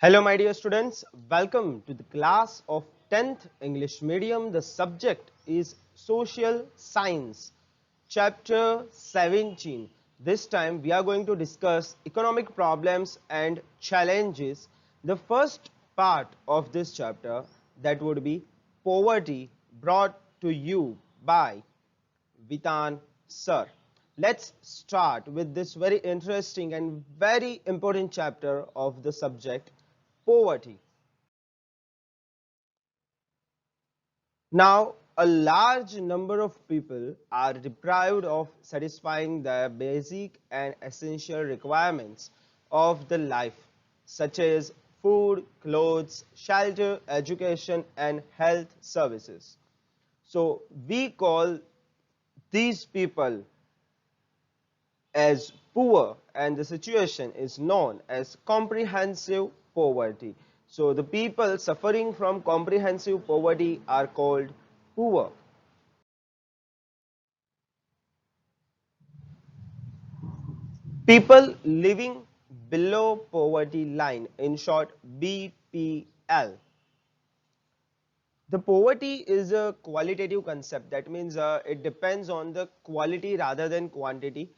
Hello my dear students, welcome to the class of 10th English medium. The subject is Social Science, chapter 17. This time we are going to discuss economic problems and challenges. The first part of this chapter, that would be poverty, brought to you by Vitan sir. Let's start with this very interesting and very important chapter of the subject, poverty. Now, a large number of people are deprived of satisfying their basic and essential requirements of the life, such as food, clothes, shelter, education, and health services. So, we call these people as poor, and the situation is known as comprehensive poverty. So the people suffering from comprehensive poverty are called poor. People living below poverty line, in short BPL. The poverty is a qualitative concept. That means it depends on the quality rather than quantity,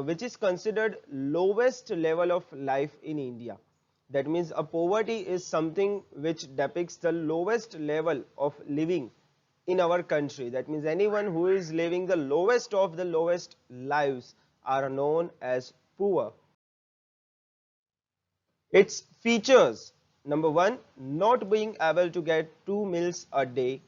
which is considered lowest level of life in India. That means a poverty is something which depicts the lowest level of living in our country. That means anyone who is living the lowest of the lowest lives are known as poor. Its features: number one, not being able to get 2 meals a day.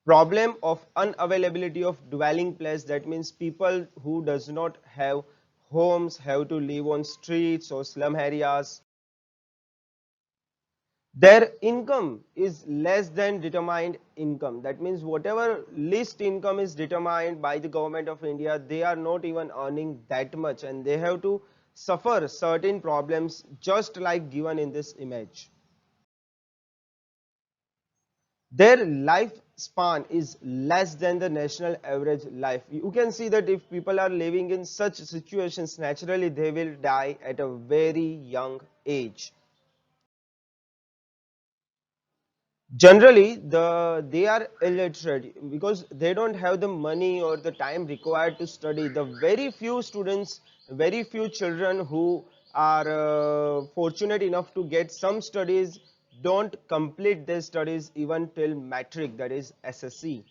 Problem of unavailability of dwelling place. That means people who does not have homes have to live on streets or slum areas. Their income is less than determined income. That means whatever least income is determined by the government of India, they are not even earning that much, and they have to suffer certain problems just like given in this image. Their lifespan is less than the national average life. You can see that if people are living in such situations, naturally they will die at a very young age. Generally they are illiterate because they don't have the money or the time required to study. The very few students, very few children who are fortunate enough to get some studies don't complete their studies even till matric, that is SSC.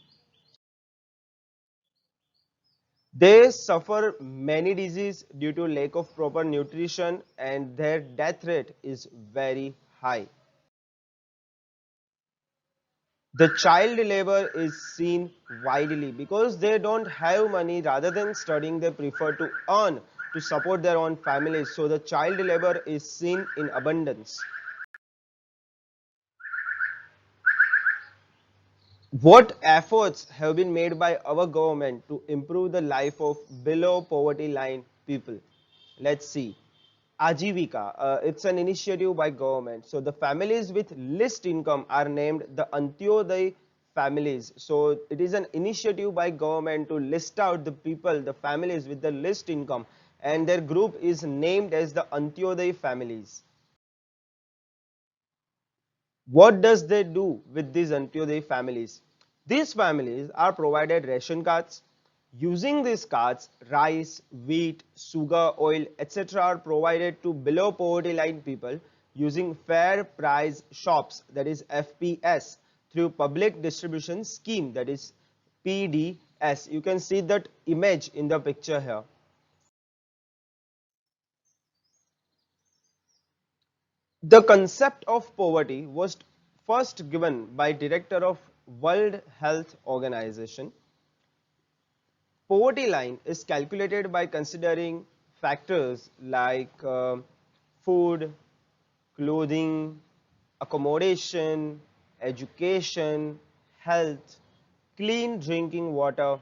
They suffer many diseases due to lack of proper nutrition, and their death rate is very high. The child labor is seen widely because they don't have money. Rather than studying, they prefer to earn to support their own families. So the child labor is seen in abundance. What efforts have been made by our government to improve the life of below poverty line people? Let's see. Ajivika, it's an initiative by government. So the families with least income are named the Antyodaya families. So it is an initiative by government to list out the people, the families with the least income, and their group is named as the Antyodaya families. What does they do with these Antyodaya families? These families are provided ration cards. Using these cards, rice, wheat, sugar, oil, etc. are provided to below poverty line people using fair price shops, that is FPS, through public distribution scheme, that is PDS. You can see that image in the picture here. The concept of poverty was first given by director of World Health Organization. Poverty line is calculated by considering factors like food, clothing, accommodation, education, health, clean drinking water,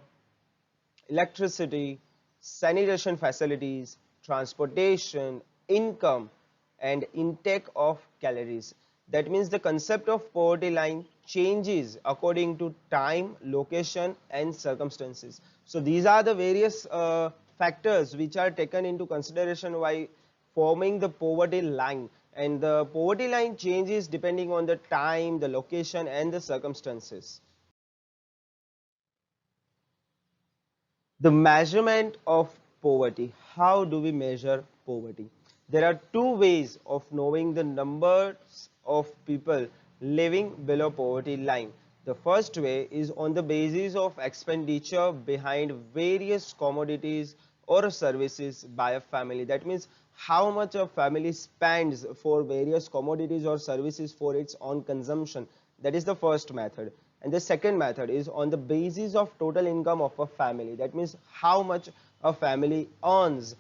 electricity, sanitation facilities, transportation, income, and intake of calories. That means the concept of poverty line changes according to time, location, and circumstances. So these are the various factors which are taken into consideration forming the poverty line, and the poverty line changes depending on the time, the location and the circumstances. The measurement of poverty. How do we measure poverty? There are two ways of knowing the numbers of people living below poverty line. The first way is on the basis of expenditure behind various commodities or services by a family. That means how much a family spends for various commodities or services for its own consumption. That is the first method. And the second method is on the basis of total income of a family. That means how much a family earns.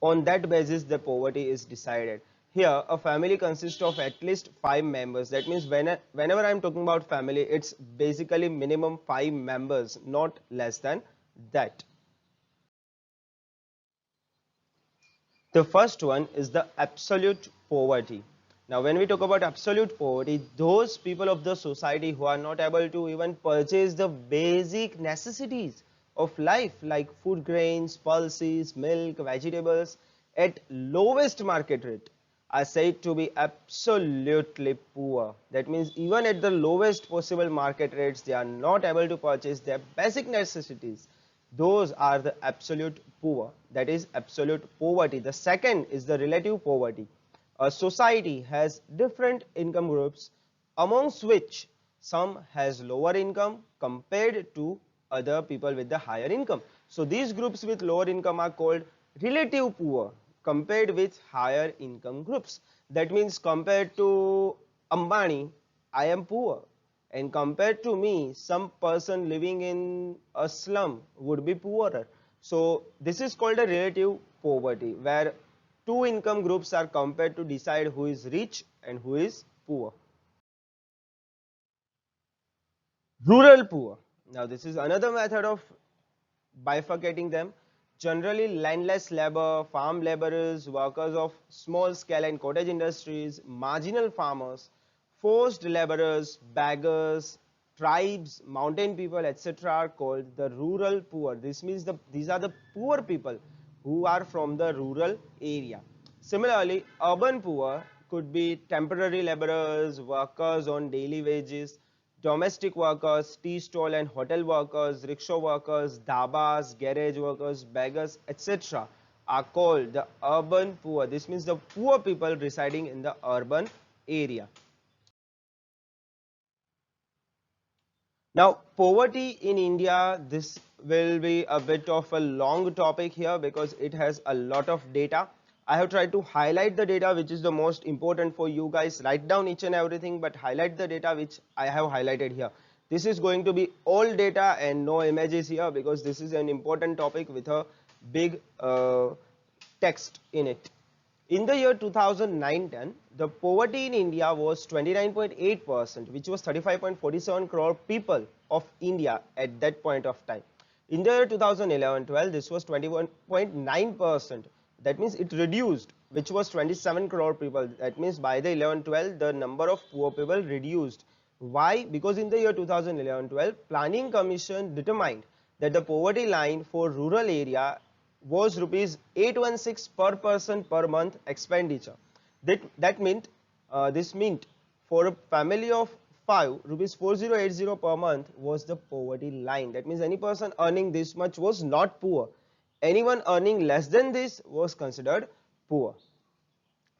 On that basis, the poverty is decided. Here, a family consists of at least 5 members. That means whenever I'm talking about family, it's basically minimum 5 members, not less than that. The first one is the absolute poverty. Now, when we talk about absolute poverty, those people of the society who are not able to even purchase the basic necessities of life like food grains, pulses, milk, vegetables at lowest market rate are said to be absolutely poor. That means even at the lowest possible market rates, they are not able to purchase their basic necessities. Those are the absolute poor, that is absolute poverty. The second is the relative poverty. A society has different income groups, amongst which some has lower income compared to other people with the higher income. So these groups with lower income are called relative poor compared with higher income groups. That means compared to Ambani, I am poor, and compared to me, some person living in a slum would be poorer. So this is called a relative poverty, where two income groups are compared to decide who is rich and who is poor. Rural poor. Now this is another method of bifurcating them. Generally landless labor, farm laborers, workers of small scale and cottage industries, marginal farmers, forced laborers, beggars, tribes, mountain people, etc. are called the rural poor. This means these are the poor people who are from the rural area. Similarly, urban poor could be temporary laborers, workers on daily wages, domestic workers, tea stall and hotel workers, rickshaw workers, dhabas, garage workers, beggars, etc. are called the urban poor. This means the poor people residing in the urban area. Now, poverty in India, this will be a bit of a long topic here because it has a lot of data. I have tried to highlight the data which is the most important for you guys. Write down each and everything, but highlight the data which I have highlighted here. This is going to be all data and no images here because this is an important topic with a big text in it. In the year 2009-10, the poverty in India was 29.8%, which was 35.47 crore people of India at that point of time. In the year 2011-12, this was 21.9%. That means it reduced, which was 27 crore people. That means by the 11-12, the number of poor people reduced. Why? Because in the year 2011-12, Planning Commission determined that the poverty line for rural area was rupees 816 per person per month expenditure. This meant for a family of 5, rupees 4080 per month was the poverty line. That means any person earning this much was not poor. Anyone earning less than this was considered poor.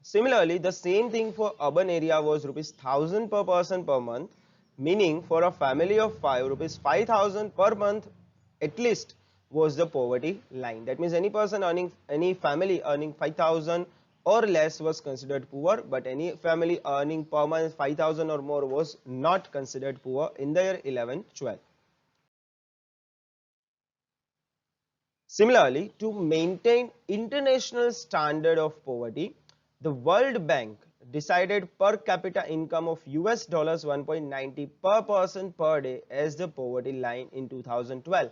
Similarly, the same thing for urban area was rupees 1000 per person per month, meaning for a family of 5, rupees 5000 per month at least was the poverty line. That means any family earning 5000 or less was considered poor, but any family earning per month 5000 or more was not considered poor in the year 11-12. Similarly, to maintain international standard of poverty, the World Bank decided per capita income of US dollars 1.90 per person per day as the poverty line in 2012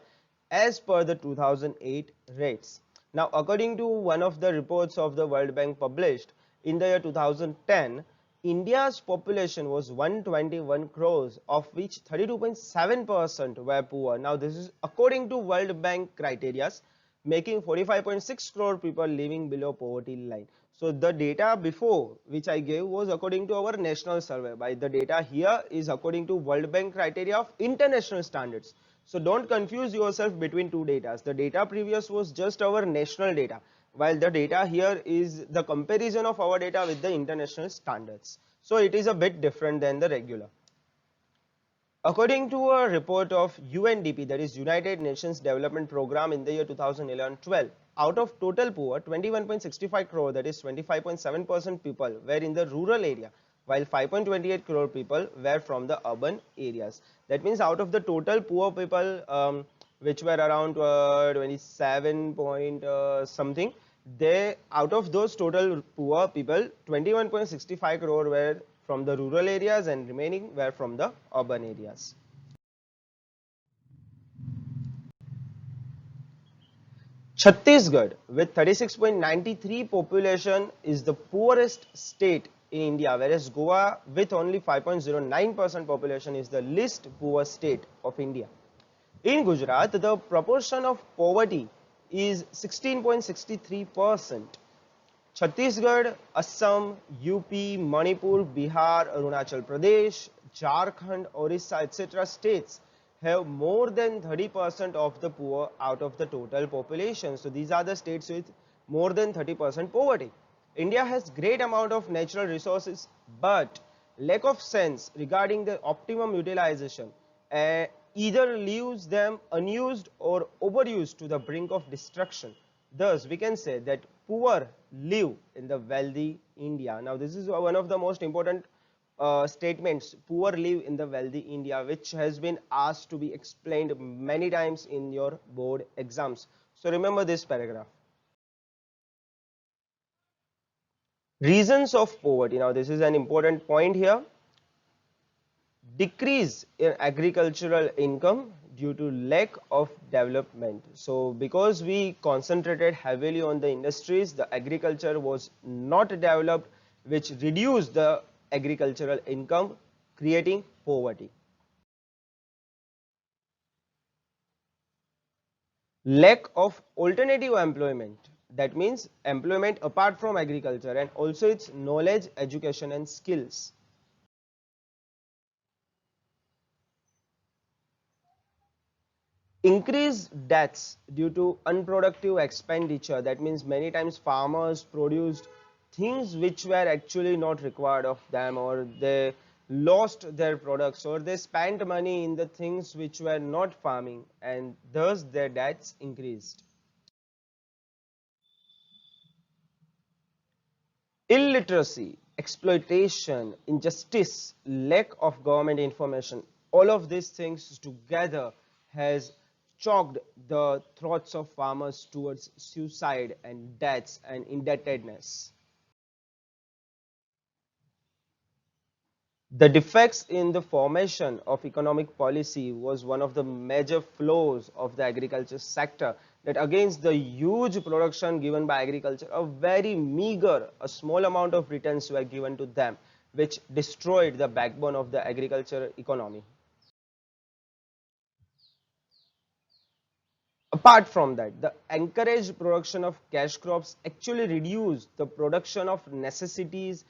as per the 2008 rates. Now, according to one of the reports of the World Bank published in the year 2010, India's population was 121 crores, of which 32.7% were poor. Now, this is according to World Bank criteria. making 45.6 crore people living below poverty line. So the data before which I gave was according to our national survey, but the data here is according to World Bank criteria of international standards. So don't confuse yourself between two data. The data previous was just our national data, while the data here is the comparison of our data with the international standards. So it is a bit different than the regular. According to a report of UNDP, that is United Nations Development Program, in the year 2011-12, out of total poor, 21.65 crore, that is 25.7% people were in the rural area, while 5.28 crore people were from the urban areas. That means out of the total poor people, which were around 27 point something, they, out of those total poor people, 21.65 crore were from the rural areas and remaining were from the urban areas. Chhattisgarh with 36.93 population is the poorest state in India, whereas Goa with only 5.09% population is the least poor state of India. In Gujarat, the proportion of poverty is 16.63%. Chhattisgarh, Assam, UP, Manipur, Bihar, Arunachal Pradesh, Jharkhand, Orissa, etc. states have more than 30% of the poor out of the total population. So these are the states with more than 30% poverty. India has great amount of natural resources, but lack of sense regarding the optimum utilization either leaves them unused or overused to the brink of destruction. Thus, we can say that poor live in the wealthy India. Now, this is one of the most important statements, poor live in the wealthy India, which has been asked to be explained many times in your board exams. So, remember this paragraph. Reasons of poverty. Now, this is an important point here. Decrease in agricultural income due to lack of development. So because we concentrated heavily on the industries, the agriculture was not developed, which reduced the agricultural income, creating poverty. Lack of alternative employment, that means employment apart from agriculture, and also its knowledge, education and skills. Increased deaths due to unproductive expenditure, that means many times farmers produced things which were actually not required of them, or they lost their products, or they spent money in the things which were not farming, and thus their deaths increased. Illiteracy, exploitation, injustice, lack of government information, all of these things together has choked the throats of farmers towards suicide and deaths and indebtedness. The defects in the formation of economic policy was one of the major flaws of the agriculture sector, that against the huge production given by agriculture, a very meager, a small amount of returns were given to them, which destroyed the backbone of the agriculture economy. Apart from that, the encouraged production of cash crops actually reduced the production of necessities,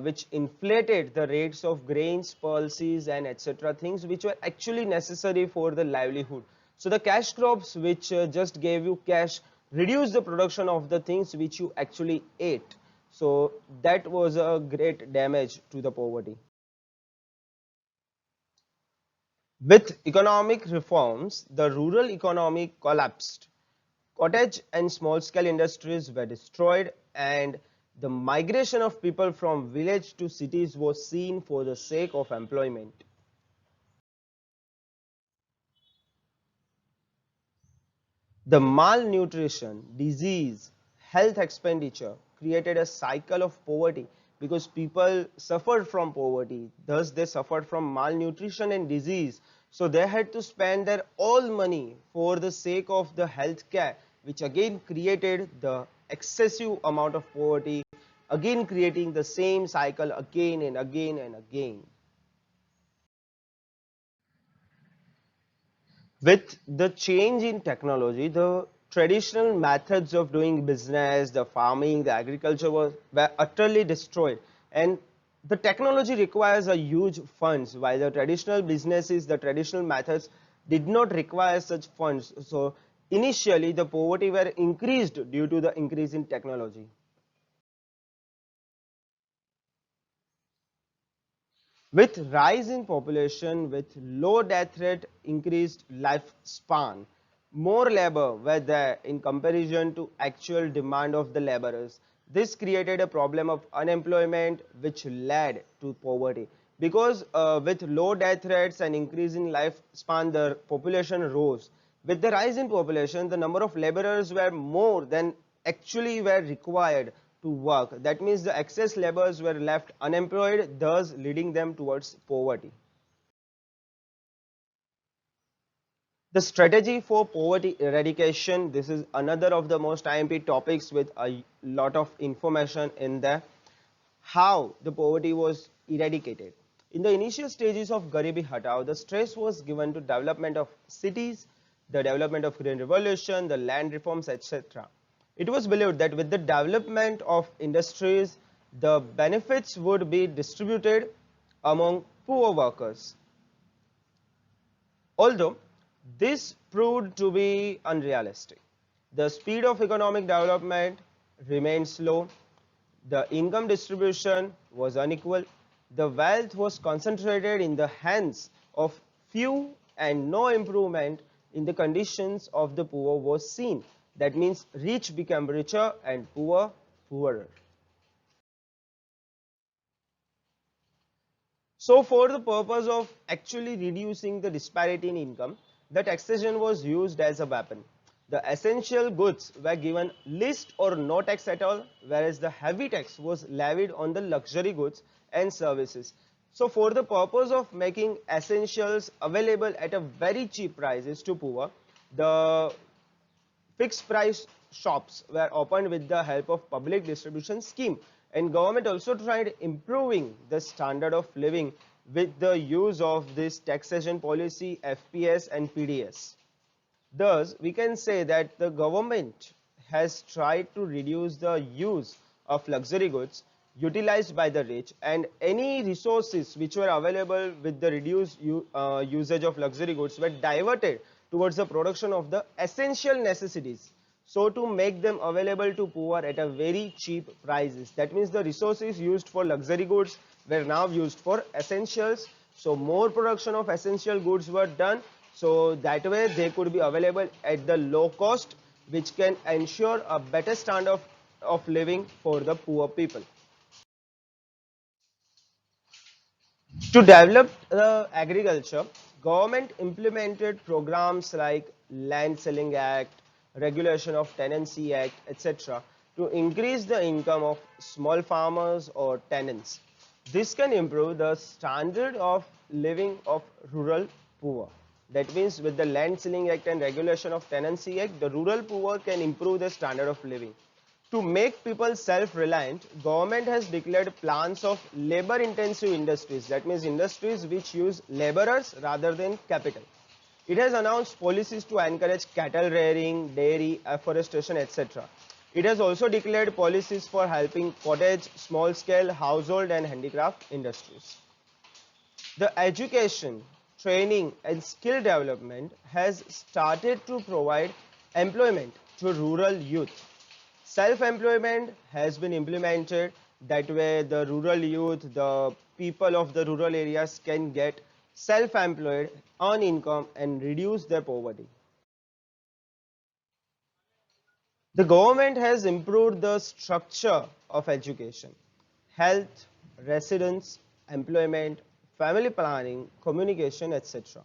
which inflated the rates of grains, pulses and etc. things which were actually necessary for the livelihood. So the cash crops which just gave you cash reduced the production of the things which you actually ate. So that was a great damage to the poverty. With economic reforms, the rural economy collapsed. Cottage and small-scale industries were destroyed, and the migration of people from village to cities was seen for the sake of employment. The malnutrition, disease, health expenditure created a cycle of poverty, because people suffered from poverty, thus they suffered from malnutrition and disease. So they had to spend their all money for the sake of the health care, which again created the excessive amount of poverty, again creating the same cycle again and again and again. With the change in technology, the traditional methods of doing business, the farming, the agriculture were utterly destroyed. And the technology requires a huge funds, while the traditional businesses, the traditional methods did not require such funds. So initially the poverty were increased due to the increase in technology. With rise in population, with low death rate, increased lifespan, more labor were there in comparison to actual demand of the laborers. This created a problem of unemployment which led to poverty. Because with low death rates and increase in lifespan, the population rose. With the rise in population, the number of laborers were more than actually were required to work. That means the excess laborers were left unemployed, thus leading them towards poverty. The strategy for poverty eradication, this is another of the most IMP topics with a lot of information in there. How the poverty was eradicated. In the initial stages of Garibi Hatao, the stress was given to development of cities, the development of Green Revolution, the land reforms, etc. It was believed that with the development of industries, the benefits would be distributed among poor workers. Although this proved to be unrealistic, the speed of economic development remained slow, the income distribution was unequal, the wealth was concentrated in the hands of few, and no improvement in the conditions of the poor was seen. That means rich became richer and poor poorer. So for the purpose of actually reducing the disparity in income, the taxation was used as a weapon. The essential goods were given least or no tax at all, whereas the heavy tax was levied on the luxury goods and services. So for the purpose of making essentials available at a very cheap prices to poor, the fixed price shops were opened with the help of public distribution scheme, and government also tried improving the standard of living with the use of this taxation policy, FPS and PDS. Thus we can say that the government has tried to reduce the use of luxury goods utilized by the rich, and any resources which were available with the reduced usage of luxury goods were diverted towards the production of the essential necessities, so to make them available to poor at a very cheap prices. That means the resources used for luxury goods were now used for essentials, so more production of essential goods were done, so that way they could be available at the low cost, which can ensure a better standard of living for the poor people. To develop the agriculture, government implemented programs like Land Selling Act, Regulation of Tenancy Act, etc. to increase the income of small farmers or tenants. This can improve the standard of living of rural poor. That means with the Land Selling Act and Regulation of Tenancy Act, the rural poor can improve the standard of living. To make people self-reliant, government has declared plans of labor-intensive industries, that means industries which use laborers rather than capital. It has announced policies to encourage cattle rearing, dairy, afforestation, etc. It has also declared policies for helping cottage, small-scale, household and handicraft industries. The education, training and skill development has started to provide employment to rural youth. Self-employment has been implemented, that way the rural youth, the people of the rural areas can get self-employed, earn income and reduce their poverty. The government has improved the structure of education, health, residence, employment, family planning, communication, etc.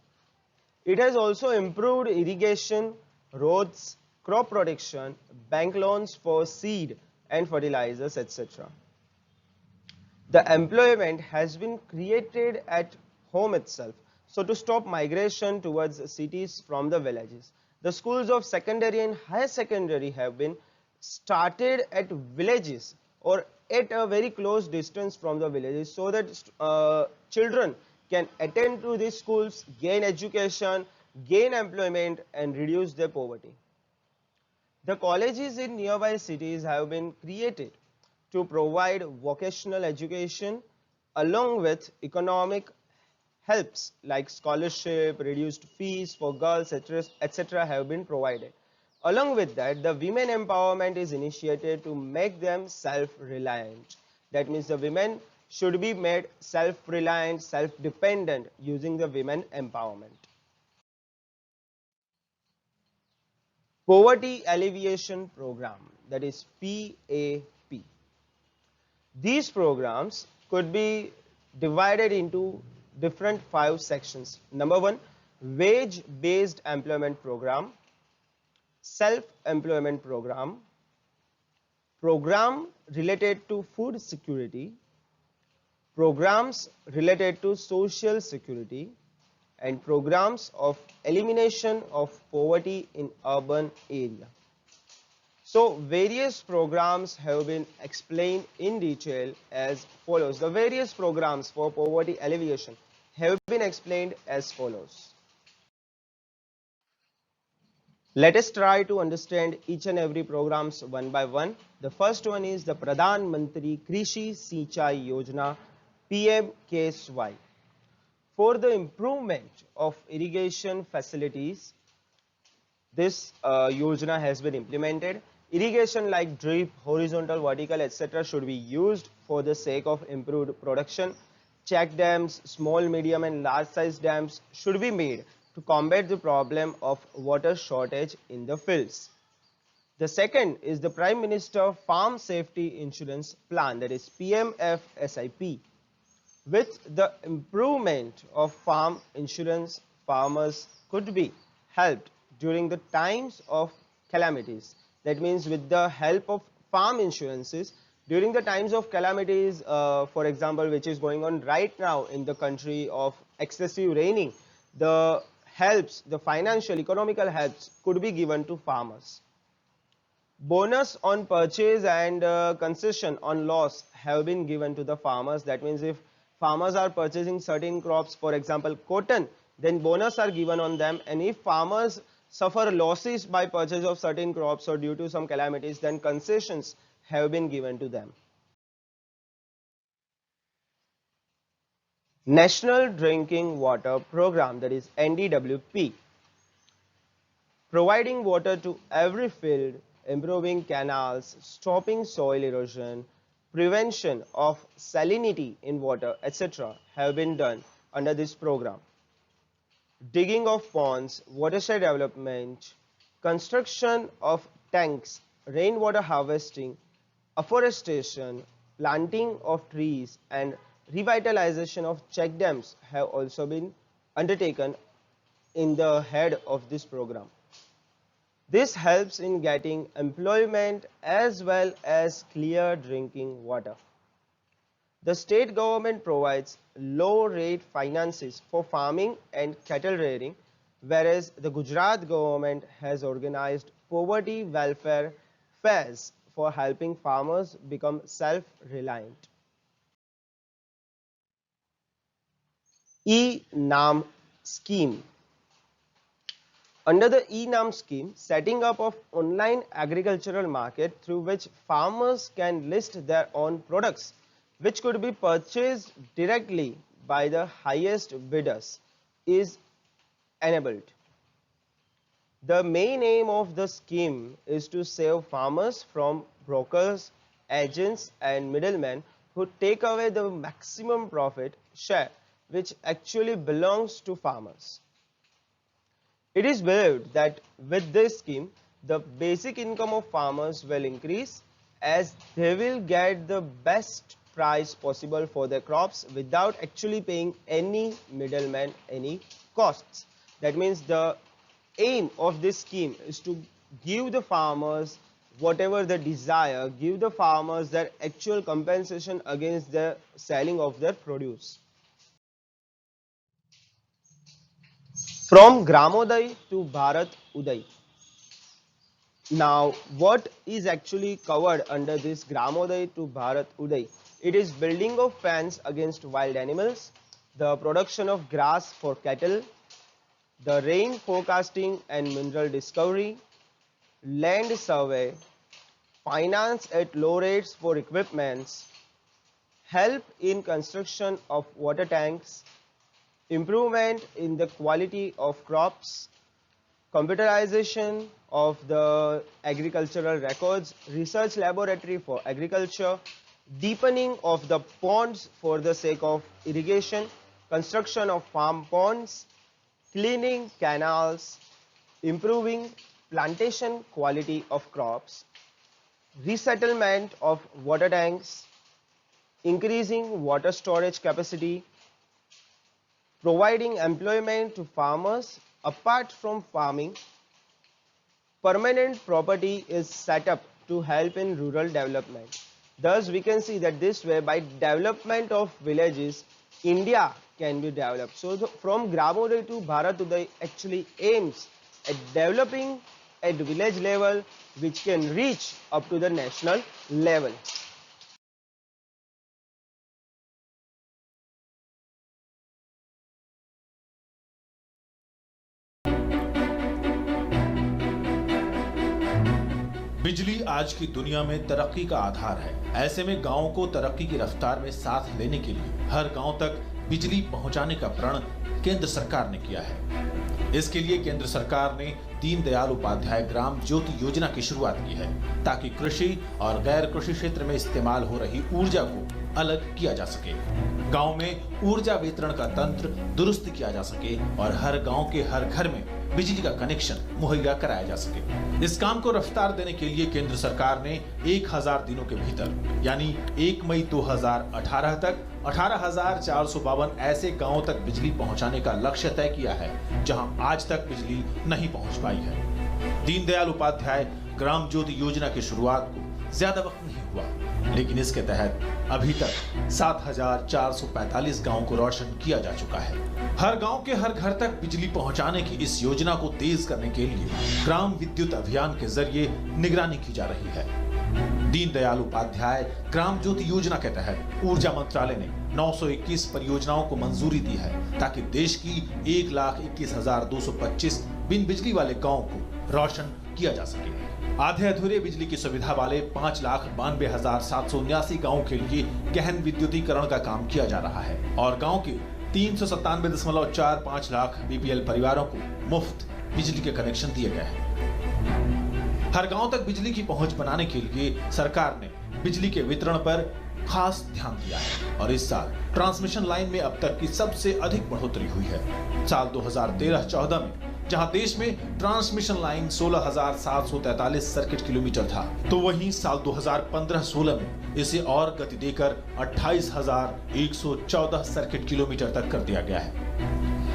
It has also improved irrigation, roads, crop protection, bank loans for seed and fertilizers, etc. The employment has been created at home itself. So to stop migration towards cities from the villages, the schools of secondary and higher secondary have been started at villages or at a very close distance from the villages, so that children can attend to these schools, gain education, gain employment and reduce their poverty. The colleges in nearby cities have been created to provide vocational education along with economic helps like scholarship, reduced fees for girls, etc. have been provided. Along with that, the women empowerment is initiated to make them self-reliant. That means the women should be made self-reliant, self-dependent using the women empowerment. Poverty Alleviation Program, that is P.A.P. These programs could be divided into different 5 sections. Number 1, wage-based employment program, self-employment program, program related to food security, programs related to social security, and programs of elimination of poverty in urban area. So various programs have been explained in detail as follows. The various programs for poverty alleviation have been explained as follows. Let us try to understand each and every programs one by one. The first one is the Pradhan Mantri Krishi Sinchai Yojna PMKSY. For the improvement of irrigation facilities, this Yojna has been implemented. Irrigation like drip, horizontal, vertical, etc. should be used for the sake of improved production. Check dams, small, medium and large size dams should be made to combat the problem of water shortage in the fields. The second is the Prime Minister Farm Safety Insurance Plan, that is PMKSY. With the improvement of farm insurance, farmers could be helped during the times of calamities. That means with the help of farm insurances, during the times of calamities, for example, which is going on right now in the country of excessive raining, the helps, the financial, economical helps could be given to farmers. Bonus on purchase and concession on loss have been given to the farmers. That means if farmers are purchasing certain crops, for example cotton, then bonus are given on them, and if farmers suffer losses by purchase of certain crops or due to some calamities, then concessions have been given to them. National Drinking Water Program, that is NDWP, providing water to every field, improving canals, stopping soil erosion, prevention of salinity in water, etc. have been done under this program. Digging of ponds, watershed development, construction of tanks, rainwater harvesting, afforestation, planting of trees and revitalization of check dams have also been undertaken in the head of this program. This helps in getting employment as well as clear drinking water. The state government provides low-rate finances for farming and cattle rearing, whereas the Gujarat government has organized poverty welfare fairs for helping farmers become self-reliant. E-NAM scheme. Under the E-NAM scheme, setting up of online agricultural market through which farmers can list their own products, which could be purchased directly by the highest bidders, is enabled. The main aim of the scheme is to save farmers from brokers, agents and middlemen who take away the maximum profit share which actually belongs to farmers. It is believed that with this scheme, the basic income of farmers will increase as they will get the best price possible for their crops without actually paying any middleman any costs. That means the aim of this scheme is to give the farmers whatever they desire, give the farmers their actual compensation against the selling of their produce. From Gramodaya to Bharat Uday. Now, what is actually covered under this Gramodaya to Bharat Uday? It is building of fence against wild animals, the production of grass for cattle, the rain forecasting and mineral discovery, land survey, finance at low rates for equipments, help in construction of water tanks, improvement in the quality of crops, computerization of the agricultural records, research laboratory for agriculture, deepening of the ponds for the sake of irrigation, construction of farm ponds, cleaning canals, improving plantation quality of crops, resettlement of water tanks, increasing water storage capacity, providing employment to farmers apart from farming. Permanent property is set up to help in rural development. Thus, we can see that this way, by development of villages, India can be developed. So, from Gramodaya to Bharat Uday actually aims at developing at village level, which can reach up to the national level. बिजली आज की दुनिया में तरक्की का आधार है। ऐसे में गांवों को तरक्की की रफ्तार में साथ लेने के लिए हर गांव तक बिजली पहुंचाने का प्रण केंद्र सरकार ने किया है। इसके लिए केंद्र सरकार ने दीनदयाल उपाध्याय ग्राम ज्योति योजना की शुरुआत की है, ताकि कृषि और गैर कृषि क्षेत्र में इस्तेमाल हो रही ऊर्जा को अलग किया जा सके, गांव में ऊर्जा वितरण का तंत्र दुरुस्त किया जा सके और हर गांव के हर घर में बिजली का कनेक्शन मुहैया कराया जा सके। इस काम को रफ्तार देने के लिए केंद्र सरकार ने 1000 दिनों के भीतर यानी 1 मई 2018 तक 18,452 ऐसे गांवों तक बिजली पहुंचाने का लक्ष्य तय किया है, जहां आज तक बिजली नहीं पहुंच पाई है। दीनदयाल उपाध्याय ग्राम ज्योति योजना की शुरुआत को ज्यादा वक्त नहीं हुआ, लेकिन इसके तहत अभी तक 7,445 गांवों को रोशन किया जा चुका है। हर गांव के हर घर तक बिजली पहुंचाने की इस योजना को तेज करने के लिए ग्राम विद्युत अभियान के जरिए निगरानी की जा रही है। दीनदयाल उपाध्याय ग्राम ज्योति योजना के तहत ऊर्जा मंत्रालय ने 921 परियोजनाओं को मंजूरी दी है, ताकि देश की 1,21,225 बिन बिजली वाले गांवों को रोशन किया जा सके। आधे अधूरे बिजली की सुविधा वाले 5,92,779 गांवों के लिए गहन विद्युतीकरण का काम किया जा रहा है और गांव के 397.45 लाख बीपीएल परिवारों को मुफ्त बिजली के कनेक्शन दिए गए हैं। हर गांव तक बिजली की पहुंच बनाने के लिए सरकार ने बिजली के वितरण पर खास ध्यान दिया है और इस साल ट्रांसमिशन लाइन में अब तक की सबसे अधिक बढ़ोतरी हुई है। साल 2013-14 में जहां देश में ट्रांसमिशन लाइन 16,743 सर्किट किलोमीटर था, तो वहीं साल 2015-16 में इसे और गति देकर 28,114 सर्किट किलोमीटर तक कर दिया गया है।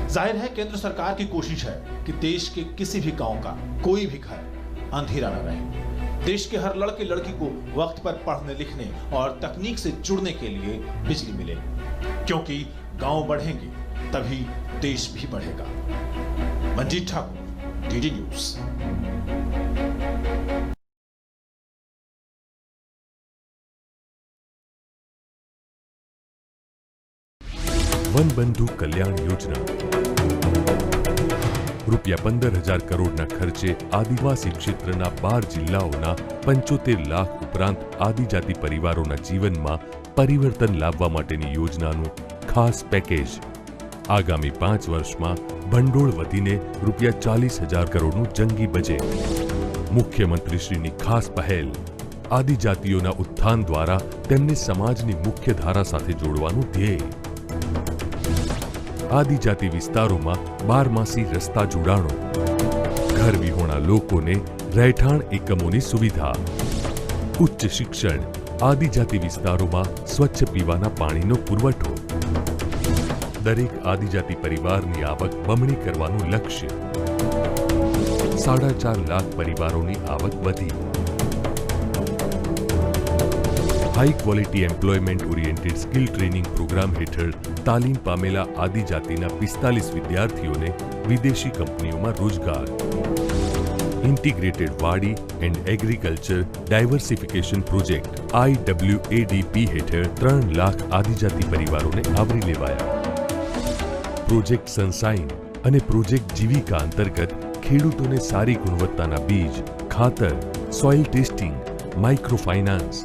जाहिर है केंद्र सरकार की कोशिश है कि देश के किसी भी गांव का कोई भी घर अंधेरा न रहे। देश के हर लड़के लड़की को वक्त पर पढ़ने लिखने और तकनीक से जुड़ने के लिए बिजली मिले, क्योंकि गांव बढ़ेंगे तभी देश भी बढ़ेगा। Manjeet Thakur, DD news. One बंधु कल्याण योजना ₹15,000 કરોડના ખર્ચે આદિવાસી ક્ષેત્રના 12 જિલ્લાઓના 75 લાખ ઉપરાંત આદિજાતિ પરિવારોના જીવનમાં પરિવર્તન લાવવા માટેની યોજનાનું ખાસ પેકેજ આગામી 5 વર્ષમાં ભંડોળ વધીને ₹40,000 કરોડનું જંગી બજેટ। મુખ્યમંત્રીશ્રીની ખાસ પહેલ આદિજાતિઓના ઉત્થાન દ્વારા તેમને સમાજની મુખ્ય ધારા સાથે જોડવાનું ધ્યેય। આદિજાતિ વિસ્તારોમાં 12માસી રસ્તા જોડાણો, ઘર વિહોણા લોકોને રહેઠાણ એકમોની સુવિધા, ઉચ્ચ શિક્ષણ, આદિજાતિ વિસ્તારોમાં સ્વચ્છ પીવાના પાણીનો પુરવઠો, દરેક આદિજાતિ પરિવારની આવક બમણી કરવાનું લક્ષ્ય। 4.5 લાખ પરિવારોની આવક વધી। High quality employment oriented skill training programme હેઠળ તાલીમ પામેલા આદિજાતિના 45 વિદ્યાર્થીઓને વિદેશી કંપનીઓમાં રોજગાર। ઇન્ટિગ્રેટેડ વાડી and agriculture diversification project IWADP હેઠળ 3 લાખ આદિજાતિ પરિવારોને આવરી લેવાયા। પ્રોજેક્ટ સનસાઇન અને પ્રોજેક્ટ જીવિકા અંતર્ગત ખેડૂતોને સારી ગુણવત્તાના બીજ, ખાતર, સોઇલ ટેસ્ટિંગ, માઇક્રો ફાઇનાન્સ,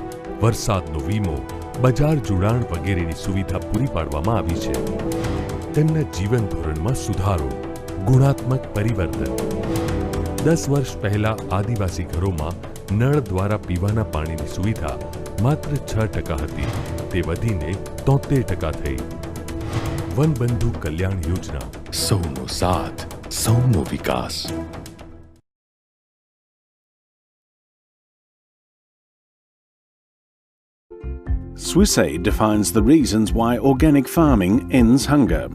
વરસાદનો વીમો, બજાર જોડાણ વગેરેની સુવિધા પૂરી પાડવામાં આવી છે. તેમના જીવન ધોરણમાં સુધારો, ગુણાત્મક પરિવર્તન. 10 વર્ષ પહેલા આદિવાસી ઘરોમાં નળ દ્વારા પીવાના પાણીની સુવિધા માત્ર 6% હતી, તે વધીને 73% થઈ. વનબંધુ કલ્યાણ યોજના, સૌનો સાથ, સૌનો વિકાસ. Swissay defines the reasons why organic farming ends hunger.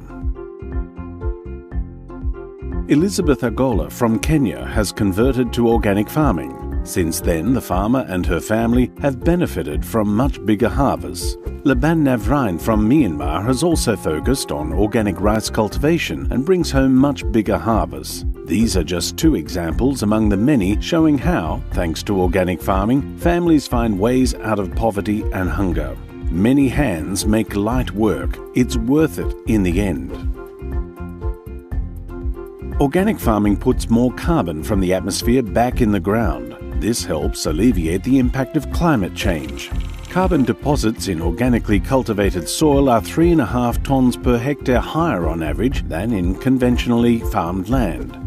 Elizabeth Agola from Kenya has converted to organic farming. Since then, the farmer and her family have benefited from much bigger harvests. Laban Navrain from Myanmar has also focused on organic rice cultivation and brings home much bigger harvests. These are just 2 examples among the many showing how, thanks to organic farming, families find ways out of poverty and hunger. Many hands make light work. It's worth it in the end. Organic farming puts more carbon from the atmosphere back in the ground. This helps alleviate the impact of climate change. Carbon deposits in organically cultivated soil are 3.5 tonnes per hectare higher on average than in conventionally farmed land.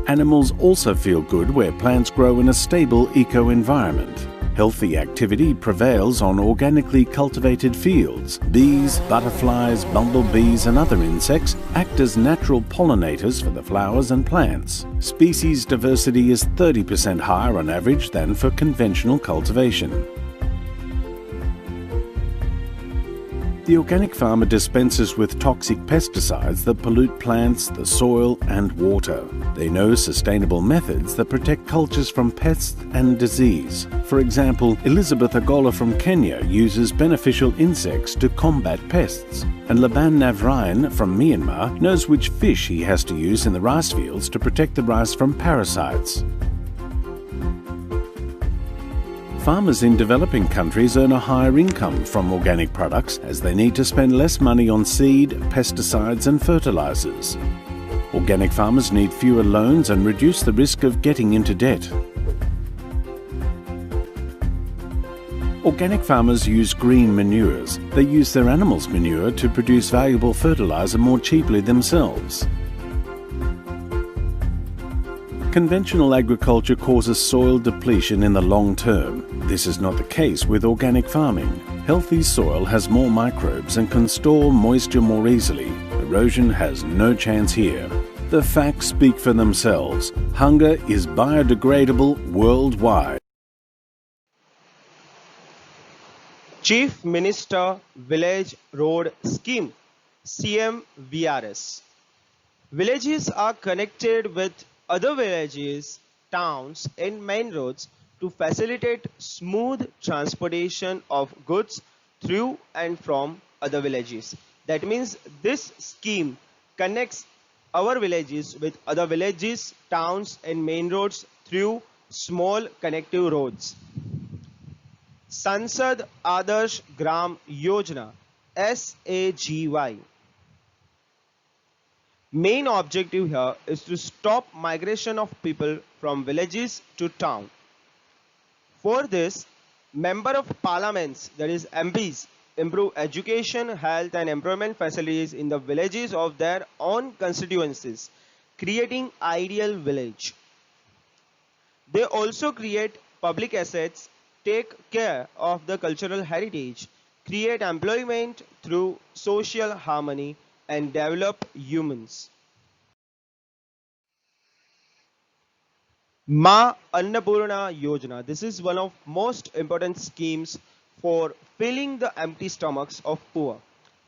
Animals also feel good where plants grow in a stable eco-environment. Healthy activity prevails on organically cultivated fields. Bees, butterflies, bumblebees and other insects act as natural pollinators for the flowers and plants. Species diversity is 30% higher on average than for conventional cultivation. The organic farmer dispenses with toxic pesticides that pollute plants, the soil and water. They know sustainable methods that protect cultures from pests and disease. For example, Elizabeth Agola from Kenya uses beneficial insects to combat pests, and Laban Navrain from Myanmar knows which fish he has to use in the rice fields to protect the rice from parasites. Farmers in developing countries earn a higher income from organic products as they need to spend less money on seed, pesticides and fertilizers. Organic farmers need fewer loans and reduce the risk of getting into debt. Organic farmers use green manures. They use their animals' manure to produce valuable fertilizer more cheaply themselves. Conventional agriculture causes soil depletion in the long term. This is not the case with organic farming. Healthy soil has more microbes and can store moisture more easily. Erosion has no chance here. The facts speak for themselves. Hunger is biodegradable worldwide. Chief Minister Village Road Scheme CMVRS. Villages are connected with other villages, towns and main roads to facilitate smooth transportation of goods through and from other villages. That means this scheme connects our villages with other villages, towns and main roads through small connective roads. Sansad Adarsh Gram Yojna SAGY. Main objective here is to stop migration of people from villages to town. For this, Member of Parliaments, that is MPs, improve education, health and employment facilities in the villages of their own constituencies, creating ideal village. They also create public assets, take care of the cultural heritage, create employment through social harmony and develop humans. Ma Annapurna Yojna. This is one of most important schemes for filling the empty stomachs of poor.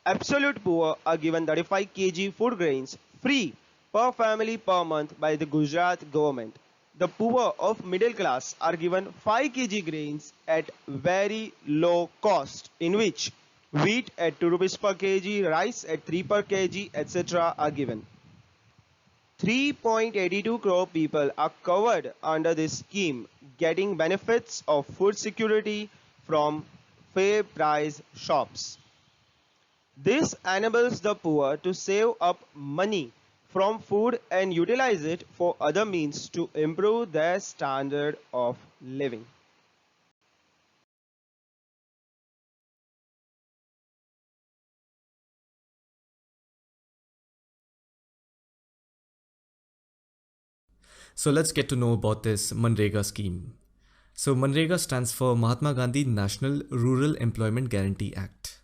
Absolute poor are given 35 kg food grains free per family per month by the Gujarat government. The poor of middle class are given 5 kg grains at very low cost, in which wheat at 2 rupees per kg, rice at 3 per kg, etc. are given. 3.82 crore people are covered under this scheme, getting benefits of food security from fair price shops. This enables the poor to save up money from food and utilize it for other means to improve their standard of living. So let's get to know about this Manrega scheme. So Manrega stands for Mahatma Gandhi National Rural Employment Guarantee Act.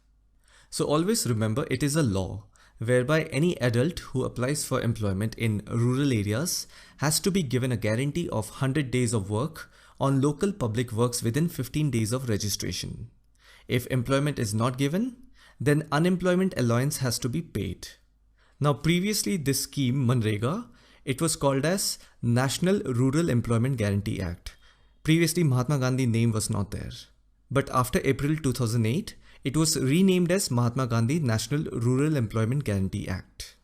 So always remember, it is a law whereby any adult who applies for employment in rural areas has to be given a guarantee of 100 days of work on local public works within 15 days of registration. If employment is not given, then unemployment allowance has to be paid. Now previously this scheme Manrega, it was called as National Rural Employment Guarantee Act. Previously Mahatma Gandhi name was not there. But after April 2008, it was renamed as Mahatma Gandhi National Rural Employment Guarantee Act.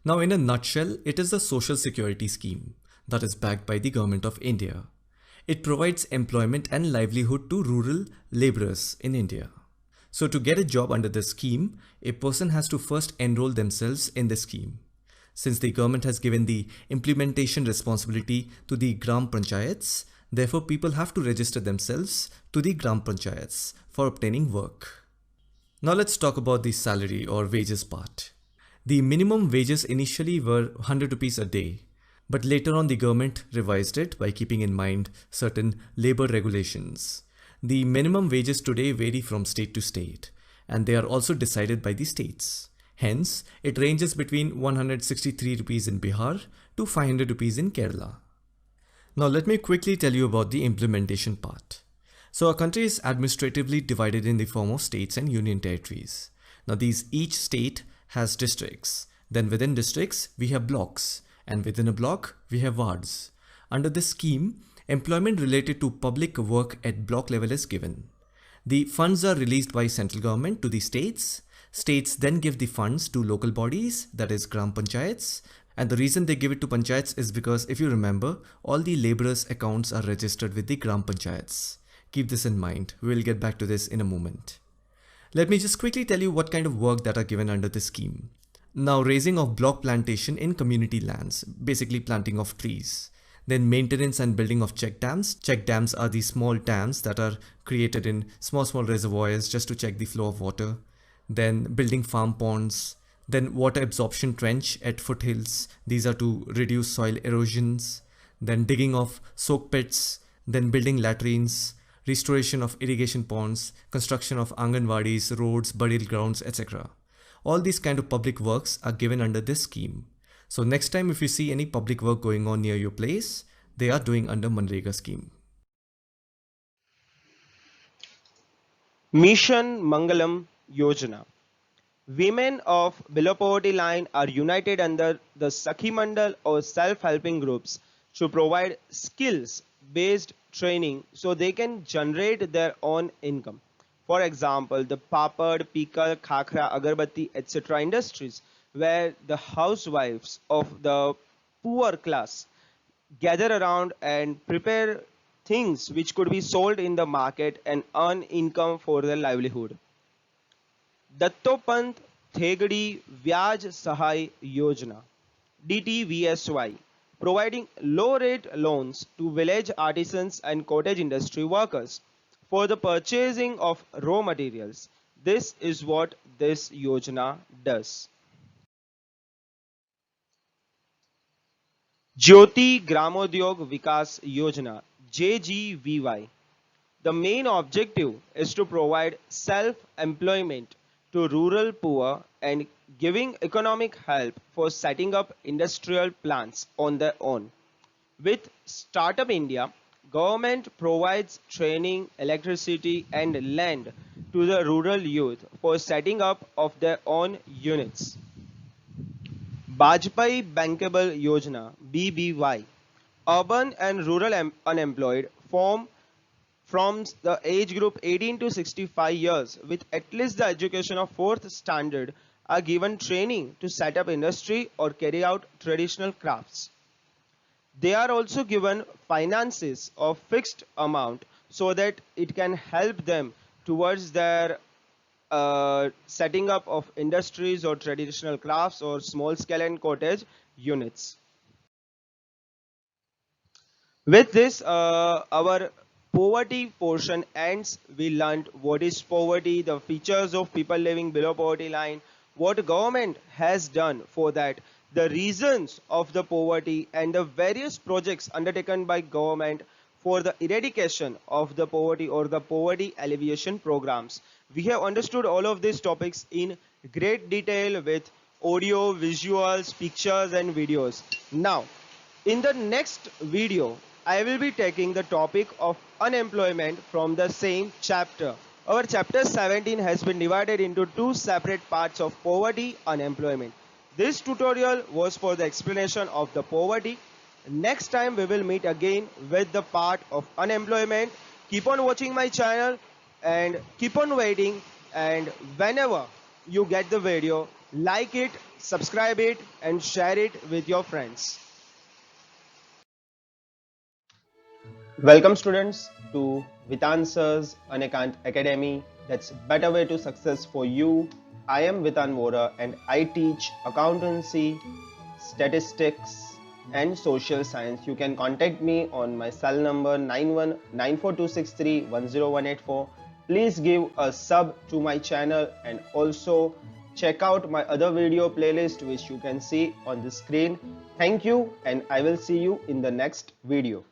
Now in a nutshell, it is a social security scheme that is backed by the Government of India. It provides employment and livelihood to rural laborers in India. So to get a job under this scheme, a person has to first enroll themselves in the scheme. Since the government has given the implementation responsibility to the Gram Panchayats, therefore people have to register themselves to the Gram Panchayats for obtaining work. Now let's talk about the salary or wages part. The minimum wages initially were 100 rupees a day, but later on the government revised it by keeping in mind certain labor regulations. The minimum wages today vary from state to state, and they are also decided by the states. Hence, it ranges between 163 rupees in Bihar to 500 rupees in Kerala. Now let me quickly tell you about the implementation part. So our country is administratively divided in the form of states and union territories. Now each state has districts. Then within districts, we have blocks. And within a block, we have wards. Under this scheme, employment related to public work at block level is given. The funds are released by central government to the states. States then give the funds to local bodies, that is Gram Panchayats. And the reason they give it to Panchayats is because if you remember, all the laborers' accounts are registered with the Gram Panchayats. Keep this in mind. We will get back to this in a moment. Let me just quickly tell you what kind of work that are given under this scheme. Now raising of block plantation in community lands, basically planting of trees. Then maintenance and building of check dams. Check dams are the small dams that are created in small reservoirs just to check the flow of water. Then building farm ponds. Then water absorption trench at foothills. These are to reduce soil erosions. Then digging of soak pits. Then building latrines. Restoration of irrigation ponds, construction of anganwadis, roads, burial grounds, etc. All these kind of public works are given under this scheme. So next time if you see any public work going on near your place, they are doing under Manrega scheme. Mission Mangalam Yojna. Women of below poverty line are united under the Sakhi Mandal or self-helping groups to provide skills-based training so they can generate their own income. For example, the papad, pickle, khakra, agarbatti, etc. industries where the housewives of the poor class gather around and prepare things which could be sold in the market and earn income for their livelihood. Dattopant Thegadi Vyaj Sahai Yojna DTVSY, providing low-rate loans to village artisans and cottage industry workers for the purchasing of raw materials. This is what this Yojna does. Jyoti Gramodyog Vikas Yojna JGVY. The main objective is to provide self-employment to rural poor and giving economic help for setting up industrial plants on their own. With Startup India, government provides training, electricity and land to the rural youth for setting up of their own units. Bajpai Bankable Yojna BBY. Urban and rural unemployed from the age group 18 to 65 years with at least the education of 4th standard are given training to set up industry or carry out traditional crafts. They are also given finances of fixed amount so that it can help them towards their setting up of industries or traditional crafts or small scale and cottage units. With this, our poverty portion ends. We learned what is poverty, the features of people living below poverty line, what government has done for that, the reasons of the poverty, and the various projects undertaken by government for the eradication of the poverty or the poverty alleviation programs. We have understood all of these topics in great detail with audio, visuals, pictures, and videos. Now, in the next video, I will be taking the topic of unemployment from the same chapter. Our chapter 17 has been divided into two separate parts of poverty, unemployment. This tutorial was for the explanation of the poverty. Next time we will meet again with the part of unemployment. Keep on watching my channel and keep on waiting, and whenever you get the video, like it, subscribe it, and share it with your friends. Welcome students to Vitan Sir's Unacount Academy. That's better way to success for you. I am Vitan Vora and I teach accountancy, statistics and social science. You can contact me on my cell number 919426310184. Please give a sub to my channel and also check out my other video playlist which you can see on the screen. Thank you and I will see you in the next video.